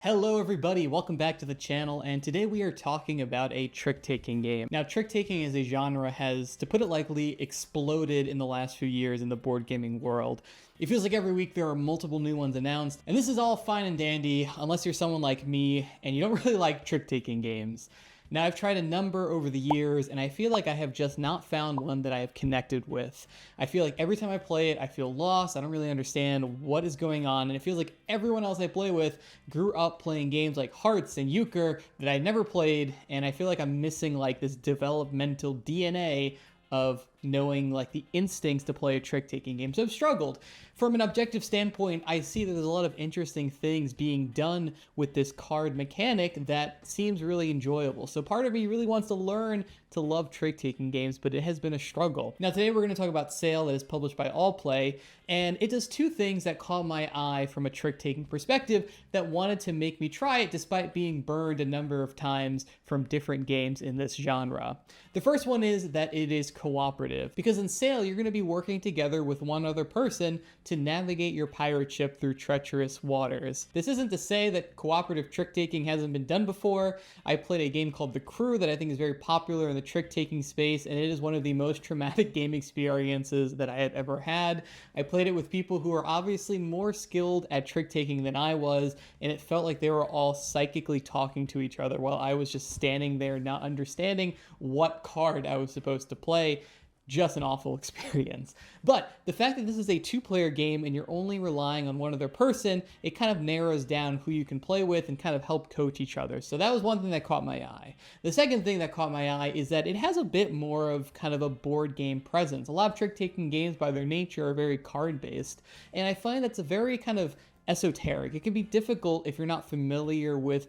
Hello everybody, welcome back to the channel, and today we are talking about a trick-taking game. Now, trick-taking as a genre has, to put it lightly, exploded in the last few years in the board gaming world. It feels like every week there are multiple new ones announced, and this is all fine and dandy unless you're someone like me and you don't really like trick-taking games. Now, I've tried a number over the years, and I feel like I have just not found one that I have connected with. I feel like every time I play it, I feel lost. I don't really understand what is going on, and it feels like everyone else I play with grew up playing games like Hearts and Euchre that I never played, and I feel like I'm missing like this developmental DNA of knowing like the instincts to play a trick-taking game. So I've struggled. From an objective standpoint, I see that there's a lot of interesting things being done with this card mechanic that seems really enjoyable. So part of me really wants to learn to love trick-taking games, but it has been a struggle. Now today we're going to talk about Sail, that is published by Allplay, and it does two things that caught my eye from a trick-taking perspective that wanted to make me try it despite being burned a number of times from different games in this genre. The first one is that it is cooperative, because in Sail you're going to be working together with one other person to navigate your pirate ship through treacherous waters. This isn't to say that cooperative trick-taking hasn't been done before. I played a game called The Crew that I think is very popular in the trick-taking space, and it is one of the most traumatic game experiences that I have ever had. I played it with people who are obviously more skilled at trick-taking than I was, and it felt like they were all psychically talking to each other while I was just standing there not understanding what card I was supposed to play. Just an awful experience. But the fact that this is a two-player game and you're only relying on one other person, it kind of narrows down who you can play with and kind of help coach each other. So that was one thing that caught my eye. The second thing that caught my eye is that it has a bit more of kind of a board game presence. A lot of trick-taking games by their nature are very card-based, and I find that's a very kind of esoteric. It can be difficult if you're not familiar with,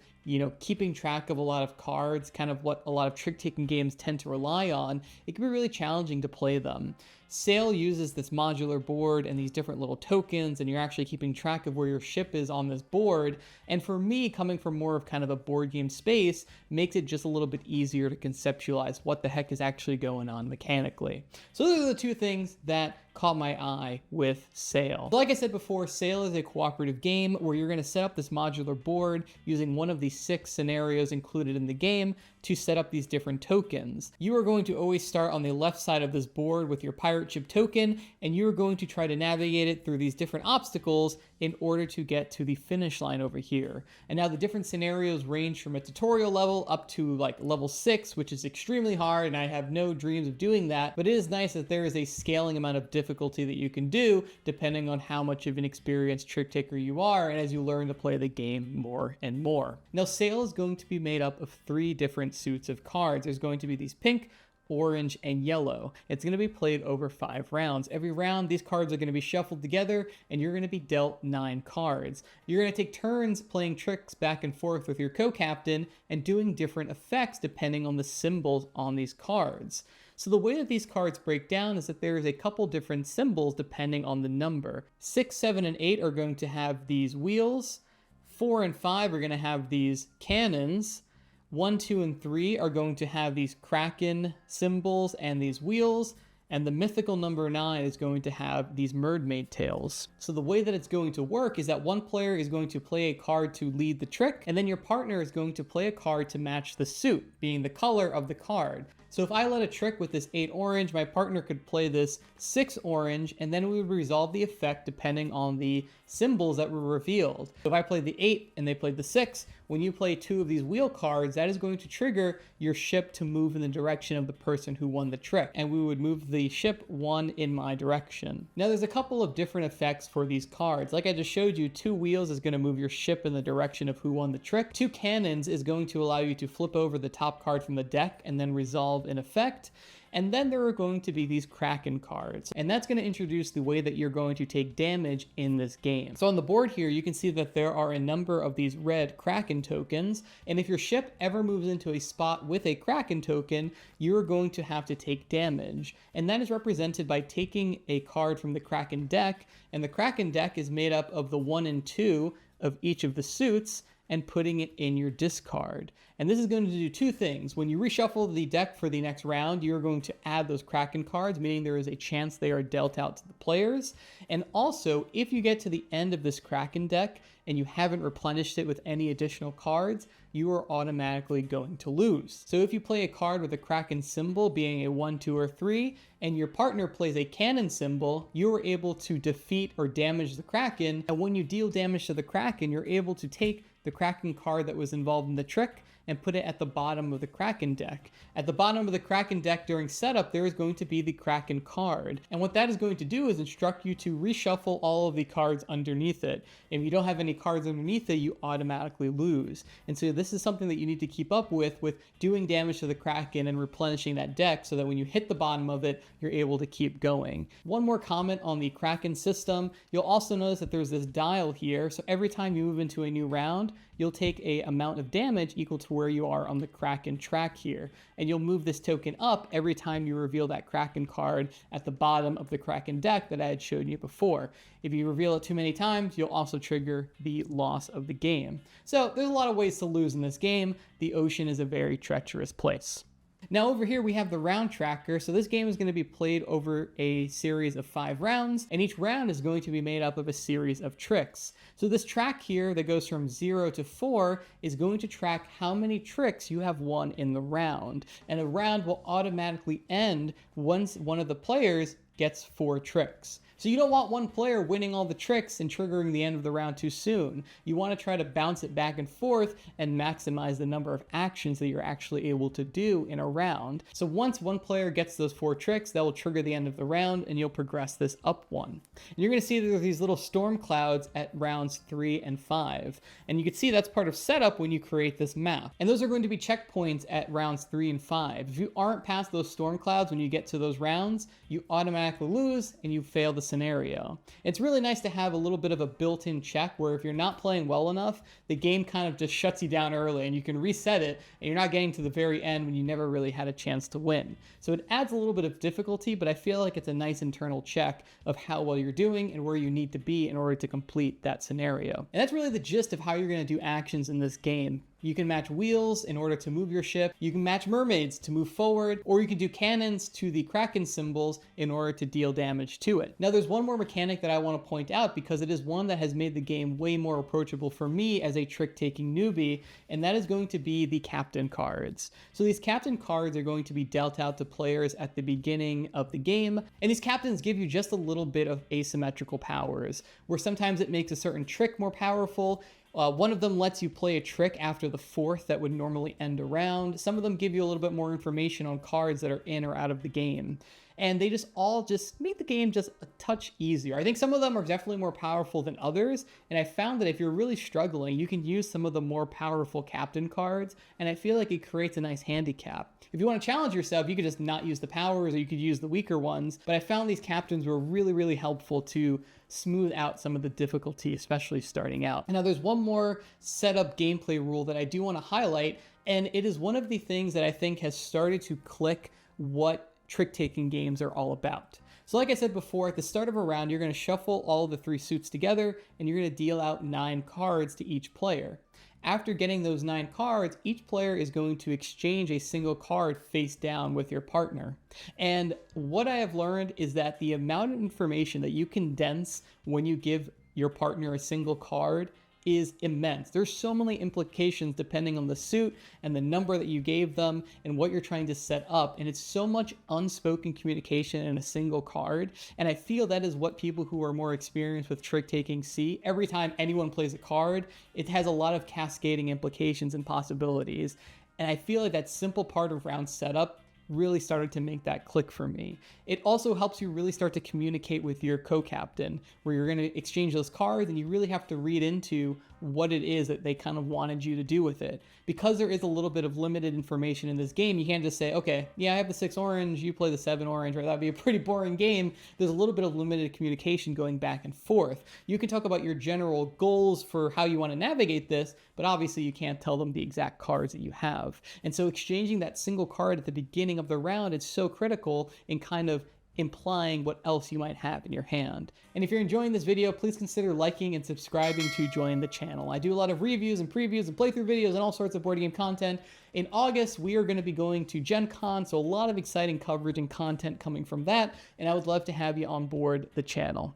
keeping track of a lot of cards, kind of what a lot of trick-taking games tend to rely on. It can be really challenging to play them. Sail uses this modular board and these different little tokens, and you're actually keeping track of where your ship is on this board. And for me, coming from more of kind of a board game space, makes it just a little bit easier to conceptualize what the heck is actually going on mechanically. So those are the two things that caught my eye with Sail. Like I said before, Sail is a cooperative game where you're going to set up this modular board using one of the 6 scenarios included in the game to set up these different tokens. You are going to always start on the left side of this board with your pirate ship token, and you are going to try to navigate it through these different obstacles in order to get to the finish line over here. And now the different scenarios range from a tutorial level up to like level 6, which is extremely hard, and I have no dreams of doing that, but it is nice that there is a scaling amount of difficulty that you can do depending on how much of an experienced trick taker you are, and as you learn to play the game more and more. Now, Sail is going to be made up of 3 different suits of cards. There's going to be these pink, orange, and yellow. It's going to be played over 5 rounds. Every round, these cards are going to be shuffled together, and you're going to be dealt 9 cards. You're going to take turns playing tricks back and forth with your co-captain and doing different effects depending on the symbols on these cards. So the way that these cards break down is that there is a couple different symbols depending on the number. 6, 7, and 8 are going to have these wheels. 4 and 5 are going to have these cannons. 1, 2, and 3 are going to have these kraken symbols and these wheels, and the mythical number 9 is going to have these mermaid tails. So the way that it's going to work is that one player is going to play a card to lead the trick, and then your partner is going to play a card to match the suit, being the color of the card. So if I led a trick with this 8 orange, my partner could play this 6 orange, and then we would resolve the effect depending on the symbols that were revealed. So if I played the 8 and they played the 6, when you play 2 of these wheel cards, that is going to trigger your ship to move in the direction of the person who won the trick, and we would move the ship 1 in my direction. Now there's a couple of different effects for these cards. Like I just showed you, 2 wheels is going to move your ship in the direction of who won the trick. 2 cannons is going to allow you to flip over the top card from the deck and then resolve an effect. And then there are going to be these Kraken cards, and that's going to introduce the way that you're going to take damage in this game. So on the board here, you can see that there are a number of these red Kraken tokens, and if your ship ever moves into a spot with a Kraken token, you're going to have to take damage. And that is represented by taking a card from the Kraken deck, and the Kraken deck is made up of the 1 and 2 of each of the suits, and putting it in your discard. And this is going to do 2 things. When you reshuffle the deck for the next round, you're going to add those Kraken cards, meaning there is a chance they are dealt out to the players. And also, if you get to the end of this Kraken deck and you haven't replenished it with any additional cards, you are automatically going to lose. So if you play a card with a Kraken symbol being a 1, 2, or 3, and your partner plays a cannon symbol, you are able to defeat or damage the Kraken, and when you deal damage to the Kraken, you're able to take the Kraken card that was involved in the trick and put it at the bottom of the Kraken deck. At the bottom of the Kraken deck during setup, there is going to be the Kraken card. And what that is going to do is instruct you to reshuffle all of the cards underneath it. If you don't have any cards underneath it, you automatically lose. And so this is something that you need to keep up with doing damage to the Kraken and replenishing that deck so that when you hit the bottom of it, you're able to keep going. One more comment on the Kraken system. You'll also notice that there's this dial here. So every time you move into a new round, you'll take a amount of damage equal to where you are on the Kraken track here. And you'll move this token up every time you reveal that Kraken card at the bottom of the Kraken deck that I had showed you before. If you reveal it too many times, you'll also trigger the loss of the game. So there's a lot of ways to lose in this game. The ocean is a very treacherous place. Now over here we have the round tracker. So this game is going to be played over a series of 5 rounds, and each round is going to be made up of a series of tricks. So this track here that goes from 0 to 4 is going to track how many tricks you have won in the round. And a round will automatically end once one of the players gets 4 tricks. So you don't want one player winning all the tricks and triggering the end of the round too soon. You want to try to bounce it back and forth and maximize the number of actions that you're actually able to do in a round. So once one player gets those 4 tricks, that will trigger the end of the round and you'll progress this up one. And you're going to see that there's these little storm clouds at rounds 3 and 5. And you can see that's part of setup when you create this map. And those are going to be checkpoints at rounds 3 and 5. If you aren't past those storm clouds when you get to those rounds, you automatically lose and you fail the scenario. It's really nice to have a little bit of a built-in check where if you're not playing well enough, the game kind of just shuts you down early and you can reset it and you're not getting to the very end when you never really had a chance to win. So it adds a little bit of difficulty, but I feel like it's a nice internal check of how well you're doing and where you need to be in order to complete that scenario. And that's really the gist of how you're going to do actions in this game. You can match wheels in order to move your ship, you can match mermaids to move forward, or you can do cannons to the Kraken symbols in order to deal damage to it. Now there's one more mechanic that I want to point out because it is one that has made the game way more approachable for me as a trick-taking newbie, and that is going to be the captain cards. So these captain cards are going to be dealt out to players at the beginning of the game, and these captains give you just a little bit of asymmetrical powers, where sometimes it makes a certain trick more powerful. One of them lets you play a trick after the 4th that would normally end a round. Some of them give you a little bit more information on cards that are in or out of the game. And they just all make the game just a touch easier. I think some of them are definitely more powerful than others. And I found that if you're really struggling, you can use some of the more powerful captain cards. And I feel like it creates a nice handicap. If you want to challenge yourself, you could just not use the powers or you could use the weaker ones. But I found these captains were really, really helpful to smooth out some of the difficulty, especially starting out. And now there's one more setup gameplay rule that I do want to highlight. And it is one of the things that I think has started to click what trick-taking games are all about. So like I said before, at the start of a round, you're going to shuffle all the 3 suits together and you're going to deal out 9 cards to each player. After getting those 9 cards, each player is going to exchange a single card face down with your partner. And what I have learned is that the amount of information that you condense when you give your partner a single card is immense. There's so many implications depending on the suit and the number that you gave them and what you're trying to set up. And it's so much unspoken communication in a single card. And I feel that is what people who are more experienced with trick taking see. Every time anyone plays a card, it has a lot of cascading implications and possibilities. And I feel like that simple part of round setup really started to make that click for me. It also helps you really start to communicate with your co-captain, where you're going to exchange those cards and you really have to read into what it is that they kind of wanted you to do with it. Because there is a little bit of limited information in this game, you can't just say, okay, yeah, I have the 6 orange, you play the 7 orange, right? That'd be a pretty boring game. There's a little bit of limited communication going back and forth. You can talk about your general goals for how you want to navigate this, but obviously you can't tell them the exact cards that you have. And so exchanging that single card at the beginning of the round is so critical in kind of implying what else you might have in your hand. And if you're enjoying this video, please consider liking and subscribing to join the channel. I do a lot of reviews and previews and playthrough videos and all sorts of board game content. In August, we are going to be going to Gen Con, so a lot of exciting coverage and content coming from that, and I would love to have you on board the channel.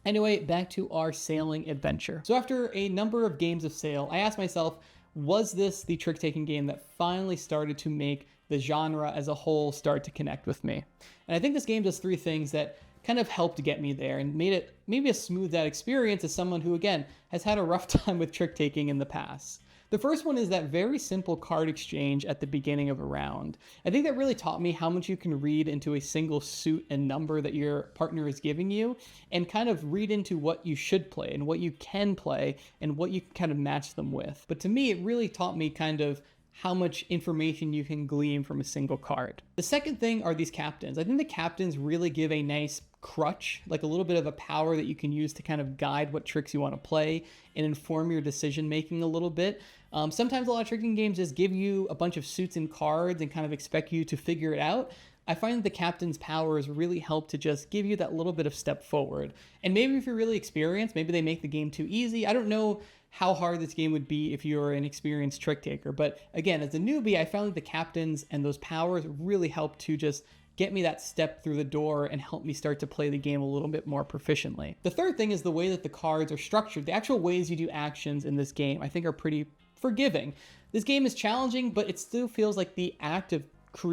Anyway, back to our sailing adventure. So after a number of games of sail, I asked myself, was this the trick-taking game that finally started to make the genre as a whole start to connect with me? And I think this game does three things that kind of helped get me there and made it maybe a smoothed out experience as someone who, again, has had a rough time with trick-taking in the past. The first one is that very simple card exchange at the beginning of a round. I think that really taught me how much you can read into a single suit and number that your partner is giving you, and kind of read into what you should play and what you can play and what you can kind of match them with. But to me, it really taught me kind of how much information you can glean from a single card. The second thing are these captains. I think the captains really give a nice crutch, like a little bit of a power that you can use to kind of guide what tricks you want to play and inform your decision making a little bit. Sometimes a lot of tricking games just give you a bunch of suits and cards and kind of expect you to figure it out. I find that the captain's powers really help to just give you that little bit of step forward. And maybe if you're really experienced, maybe they make the game too easy. I don't know how hard this game would be if you're an experienced trick taker. But again, as a newbie, I found that the captains and those powers really help to just get me that step through the door and help me start to play the game a little bit more proficiently. The third thing is the way that the cards are structured. The actual ways you do actions in this game, I think, are pretty forgiving. This game is challenging, but it still feels like the act of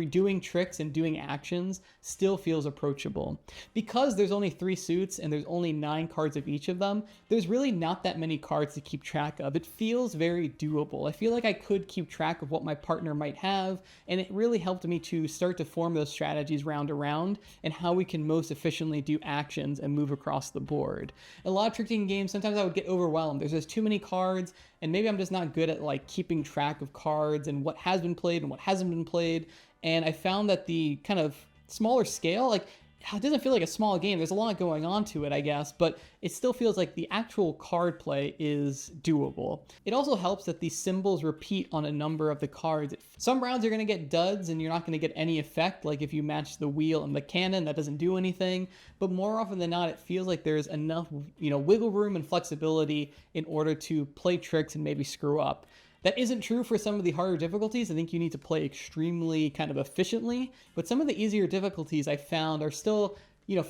doing tricks and doing actions still feels approachable. Because there's only 3 suits and there's only 9 cards of each of them, there's really not that many cards to keep track of. It feels very doable. I feel like I could keep track of what my partner might have, and it really helped me to start to form those strategies round to round and how we can most efficiently do actions and move across the board. A lot of trick-taking games, sometimes I would get overwhelmed. There's just too many cards, and maybe I'm just not good at like keeping track of cards and what has been played and what hasn't been played. And I found that the kind of smaller scale, like, it doesn't feel like a small game. There's a lot going on to it, I guess, but it still feels like the actual card play is doable. It also helps that these symbols repeat on a number of the cards. Some rounds you're going to get duds and you're not going to get any effect, like if you match the wheel and the cannon, that doesn't do anything. But more often than not, it feels like there's enough, wiggle room and flexibility in order to play tricks and maybe screw up. That isn't true for some of the harder difficulties. I think you need to play extremely kind of efficiently, but some of the easier difficulties I found are still,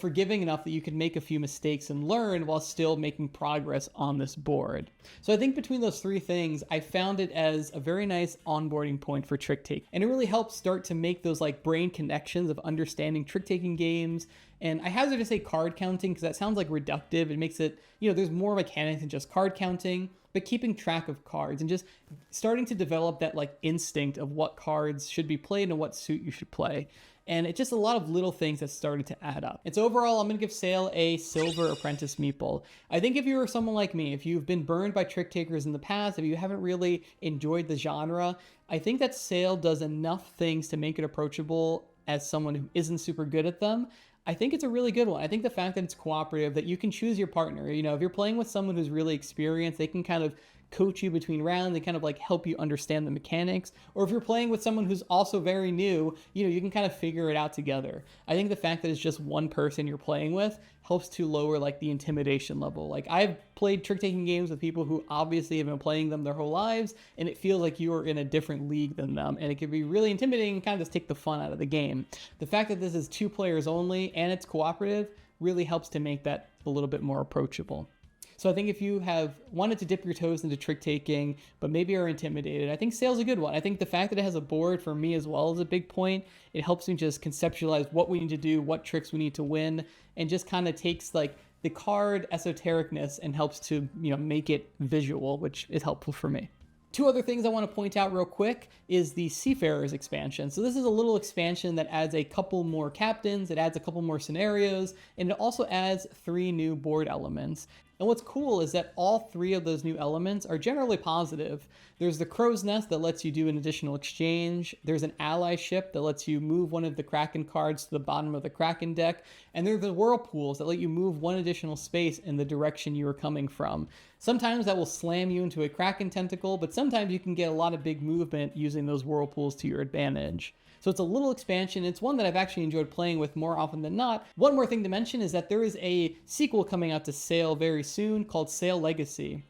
forgiving enough that you can make a few mistakes and learn while still making progress on this board. So I think between those 3 things, I found it as a very nice onboarding point for trick taking. And it really helps start to make those like brain connections of understanding trick taking games. And I hazard to say card counting because that sounds like reductive. It makes it, there's more mechanics than just card counting, but keeping track of cards and just starting to develop that like instinct of what cards should be played and what suit you should play. And it's just a lot of little things that started to add up. And so overall, I'm going to give Sail a Silver Apprentice Meeple. I think if you're someone like me, if you've been burned by trick takers in the past, if you haven't really enjoyed the genre, I think that Sail does enough things to make it approachable as someone who isn't super good at them. I think it's a really good one. I think the fact that it's cooperative, that you can choose your partner. If you're playing with someone who's really experienced, they can kind of coach you between rounds. They kind of like help you understand the mechanics. Or if you're playing with someone who's also very new, you can kind of figure it out together. I think the fact that it's just one person you're playing with helps to lower like the intimidation level. Like I've played trick-taking games with people who obviously have been playing them their whole lives, and it feels like you are in a different league than them, and it can be really intimidating and kind of just take the fun out of the game. The fact that this is 2 players only and it's cooperative really helps to make that a little bit more approachable. So I think if you have wanted to dip your toes into trick taking, but maybe are intimidated, I think Sail's a good one. I think the fact that it has a board for me as well is a big point. It helps me just conceptualize what we need to do, what tricks we need to win, and just kind of takes like the card esotericness and helps to, make it visual, which is helpful for me. 2 other things I want to point out real quick is the Seafarers Expansion. So this is a little expansion that adds a couple more captains, it adds a couple more scenarios, and it also adds 3 new board elements. And what's cool is that all 3 of those new elements are generally positive. There's the Crow's Nest that lets you do an additional exchange. There's an ally ship that lets you move one of the Kraken cards to the bottom of the Kraken deck. And there are the whirlpools that let you move 1 additional space in the direction you are coming from. Sometimes that will slam you into a Kraken tentacle, but sometimes you can get a lot of big movement using those whirlpools to your advantage. So it's a little expansion. It's one that I've actually enjoyed playing with more often than not. One more thing to mention is that there is a sequel coming out to Sail very soon called Sail Legacy.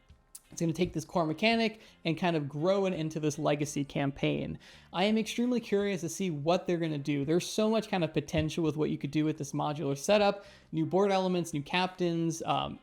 It's going to take this core mechanic and kind of grow it into this legacy campaign. I am extremely curious to see what they're going to do. There's so much kind of potential with what you could do with this modular setup, new board elements, new captains,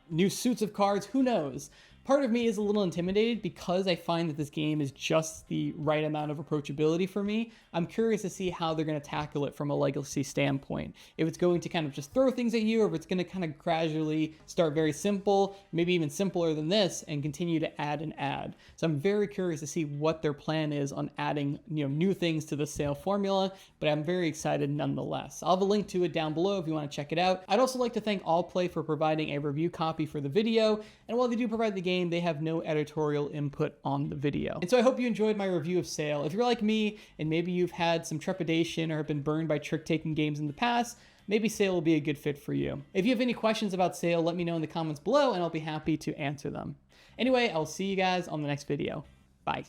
new suits of cards, who knows? Part of me is a little intimidated because I find that this game is just the right amount of approachability for me. I'm curious to see how they're going to tackle it from a legacy standpoint. If it's going to kind of just throw things at you, or if it's going to kind of gradually start very simple, maybe even simpler than this, and continue to add and add. So I'm very curious to see what their plan is on adding, new things to the sale formula, but I'm very excited nonetheless. I'll have a link to it down below if you want to check it out. I'd also like to thank AllPlay for providing a review copy for the video, and while they do provide the game, they have no editorial input on the video. And so I hope you enjoyed my review of Sail. If you're like me, and maybe you've had some trepidation or have been burned by trick-taking games in the past, maybe Sail will be a good fit for you. If you have any questions about Sail, let me know in the comments below, and I'll be happy to answer them. Anyway, I'll see you guys on the next video. Bye.